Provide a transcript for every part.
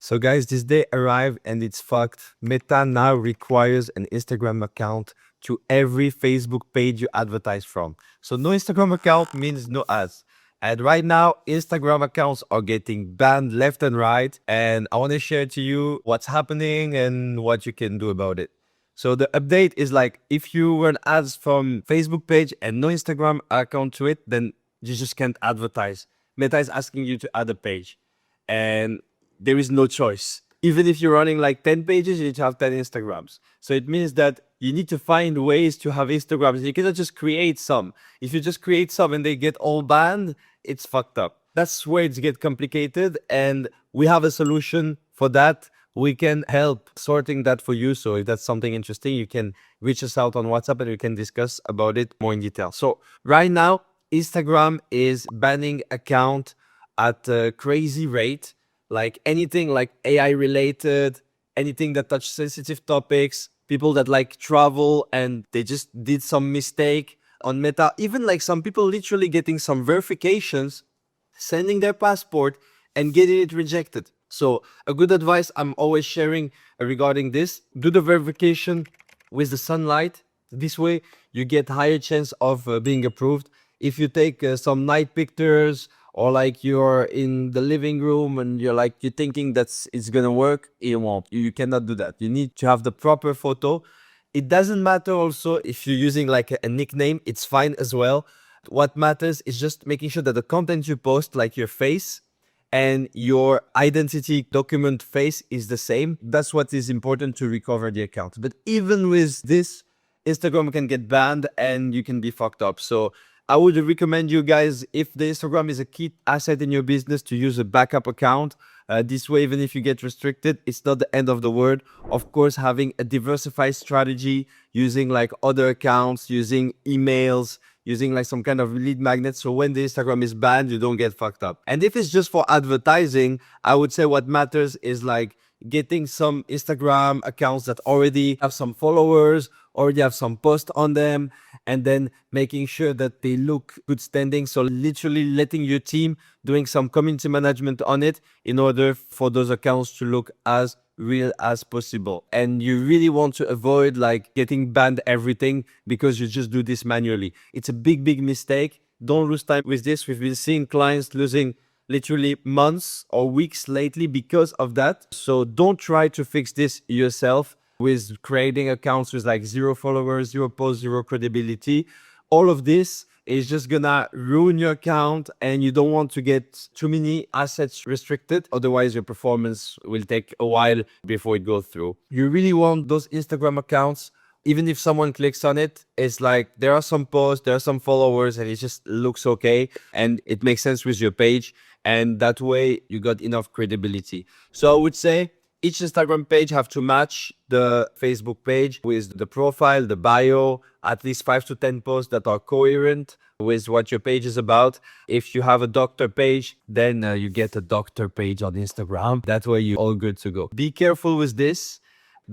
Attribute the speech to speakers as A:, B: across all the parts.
A: So guys, this day arrived and it's fucked. Meta now requires an Instagram account to every Facebook page you advertise from. So no Instagram account means no ads. And right now, Instagram accounts are getting banned left and right. And I want to share to you what's happening and what you can do about it. So the update is like, if you run ads from Facebook page and no Instagram account to it, then you just can't advertise. Meta is asking you to add a page. And there is no choice. Even if you're running like 10 pages, you need to have 10 Instagrams. So it means that you need to find ways to have Instagrams. You cannot just create some. If you just create some and they get all banned, it's fucked up. That's where it gets complicated. And we have a solution for that. We can help sorting that for you. So if that's something interesting, you can reach us out on WhatsApp and we can discuss about it more in detail. So right now, Instagram is banning account at a crazy rate. Like anything like AI related, anything that touch sensitive topics, people that like travel and they just did some mistake on Meta, even like some people literally getting some verifications, sending their passport and getting it rejected. So a good advice I'm always sharing regarding this, do the verification with the sunlight. This way you get higher chance of being approved. If you take some night pictures, or like you're in the living room and you're thinking that it's gonna work, it won't. You cannot do that. You need to have the proper photo. It doesn't matter also if you're using like a nickname, it's fine as well. What matters is just making sure that the content you post, like your face and your identity document face, is the same. That's what is important to recover the account. But even with this, Instagram can get banned and you can be fucked up. So I would recommend you guys, if the Instagram is a key asset in your business, to use a backup account. This way, even if you get restricted, it's not the end of the world. Of course, having a diversified strategy, using like other accounts, using emails, using like some kind of lead magnet. So when the Instagram is banned, you don't get fucked up. And if it's just for advertising, I would say what matters is like getting some Instagram accounts that already have some followers, already have some posts on them, and then making sure that they look good standing. So literally letting your team doing some community management on it in order for those accounts to look as real as possible. And you really want to avoid like getting banned everything because you just do this manually. It's a big mistake. Don't lose time with this. We've been seeing clients losing literally months or weeks lately because of that. So don't try to fix this yourself with creating accounts with like 0 followers, 0 posts, 0 credibility. All of this is just gonna ruin your account and you don't want to get too many assets restricted. Otherwise, your performance will take a while before it goes through. You really want those Instagram accounts. Even if someone clicks on it, it's like there are some posts, there are some followers, and it just looks okay and it makes sense with your page. And that way you got enough credibility. So I would say each Instagram page have to match the Facebook page with the profile, the bio, at least 5 to 10 posts that are coherent with what your page is about. If you have a doctor page, then you get a doctor page on Instagram. That way you're all good to go. Be careful with this.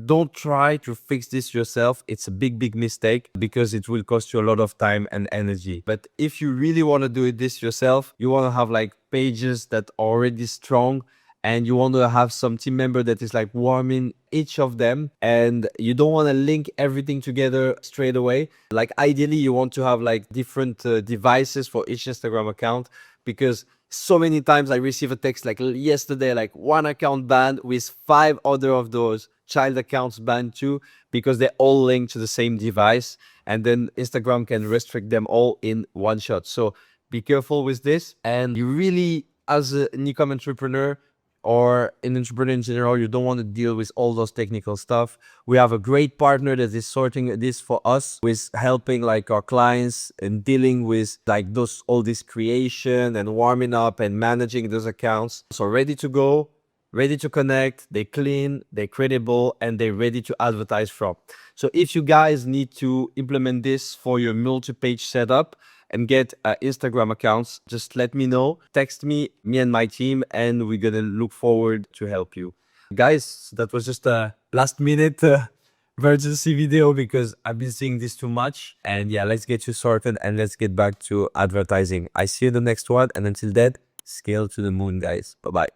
A: Don't try to fix this yourself. It's a big mistake because it will cost you a lot of time and energy. But if you really want to do this yourself, you want to have like pages that are already strong and you want to have some team member that is like warming each of them, and you don't want to link everything together straight away. Like ideally you want to have like different devices for each Instagram account, because so many times I receive a text like yesterday, like one account banned with 5 other of those child accounts banned too, because they're all linked to the same device, and then Instagram can restrict them all in one shot. So be careful with this. And you really, as an e-com entrepreneur or an entrepreneur in general, you don't want to deal with all those technical stuff. We have a great partner that is sorting this for us, with helping like our clients and dealing with like those all this creation and warming up and managing those accounts. So ready to go, ready to connect, they clean, they're credible, and they're ready to advertise from. So if you guys need to implement this for your multi-page setup and get Instagram accounts, just let me know. Text me and my team, and we're gonna look forward to help you. Guys, that was just a last minute emergency video because I've been seeing this too much. And yeah, let's get you sorted and let's get back to advertising. I see you in the next one, and until then, scale to the moon, guys. Bye-bye.